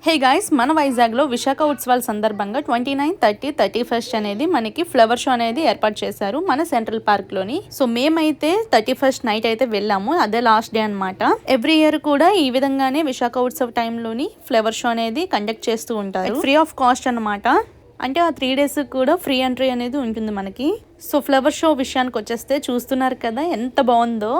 Hey guys, మన వైజాగ్లో విశాఖ ఉత్సవాల సందర్భంగా 29, 30, 31 అనేది మనకి ఫ్లవర్ షో అనేది ఏర్పాటు చేశారు మన సెంట్రల్ పార్క్ లోని. సో మేమైతే 31 నైట్ అయితే వెళ్ళాము. అదే లాస్ట్ డే అనమాట. ఎవ్రీ ఇయర్ కూడా ఈ విధంగానే విశాఖ ఉత్సవ టైంలోని ఫ్లవర్ షో అనేది కండక్ట్ చేస్తూ ఉంటారు. ఫ్రీ ఆఫ్ కాస్ట్ అనమాట. అంటే ఆ 3 days కూడా ఫ్రీ ఎంట్రీ అనేది ఉంటుంది మనకి. సో ఫ్లవర్ షో విషయానికి వచ్చేస్తే చూస్తున్నారు కదా ఎంత బాగుందో.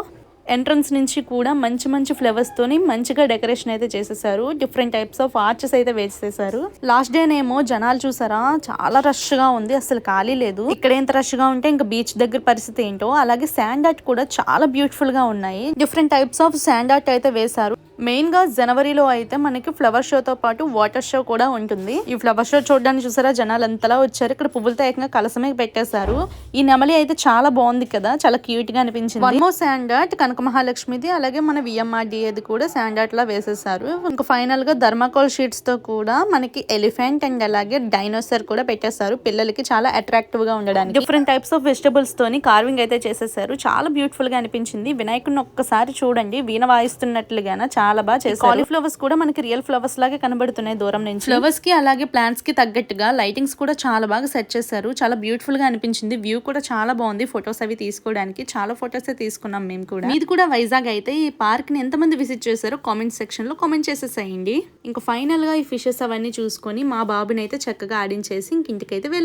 ఎంట్రన్స్ నుంచి కూడా మంచి మంచి ఫ్లవర్స్ తోని మంచిగా డెకరేషన్ అయితే చేసేసారు. డిఫరెంట్ టైప్స్ ఆఫ్ ఆర్చెస్ అయితే వేసేసారు. లాస్ట్ డే నేమో జనాలు చూసారా, చాలా రష్ గా ఉంది, అసలు ఖాళీ లేదు. ఇక్కడ ఎంత రష్ గా ఉంటే ఇంకా బీచ్ దగ్గర పరిస్థితి ఏంటో. అలాగే శాండ్ ఆర్ట్ కూడా చాలా బ్యూటిఫుల్ గా ఉన్నాయి. Different types of sand art అయితే వేశారు. మెయిన్ గా జనవరిలో అయితే మనకి ఫ్లవర్ షో తో పాటు వాటర్ షో కూడా ఉంటుంది. ఈ ఫ్లవర్ షో చూడడానికి చూసారా జనాలు ఎంతలా వచ్చారు. ఇక్కడ పువ్వులతో ఏకంగా కలసమే పెట్టేశారు. ఈ నెమలి అయితే చాలా బాగుంది కదా, చాలా క్యూట్ గా అనిపించింది. వన్ మోర్ శాండ్ ఆర్ట్ కనక మహాలక్ష్మిది, అలాగే మన విఎంఆర్డిఏది కూడా శాండ్ ఆర్ట్ లా వేసేసారు. ఇంకా ఫైనల్ గా థర్మాకోల్ షీట్స్ తో కూడా మనకి ఎలిఫెంట్ అండ్ అలాగే డైనోసార్ కూడా పెట్టేశారు. పిల్లలకి చాలా అట్రాక్టివ్ గా ఉండడానికి. డిఫరెంట్ టైప్స్ ఆఫ్ వెజిటబుల్స్ తోని కార్వింగ్ అయితే చేసేసారు. చాలా బ్యూటిఫుల్ గా అనిపించింది. వినాయకుడిని ఒక్కసారి చూడండి, వీణ వాయిస్తున్నట్లుగా చాలా బాగా చేశారు. కాలీఫ్లవర్స్ కూడా మనకి రియల్ ఫ్లవర్స్ లాగే కనబడుతున్నాయి దూరం నుంచి. ఫ్లవర్స్ కి అలాగే ప్లాంట్స్ కి తగ్గట్టుగా లైటింగ్స్ కూడా చాలా బాగా సెట్ చేశారు. చాలా బ్యూటిఫుల్ గా అనిపించింది. వ్యూ కూడా చాలా బాగుంది. ఫొటోస్ అవి తీసుకోవడానికి చాలా ఫొటోస్ తీసుకున్నాం మేము కూడా. మీది కూడా వైజాగ్ అయితే ఈ పార్క్ ని ఎంతమంది విజిట్ చేశారో కామెంట్ సెక్షన్ లో కామెంట్ చేసేసేయండి. ఇంకా ఫైనల్ గా ఈ ఫిషెస్ అవన్నీ చూసుకొని మా బాబుని అయితే చక్కగా ఆడించేసి ఇంటికైతే వెళ్ళి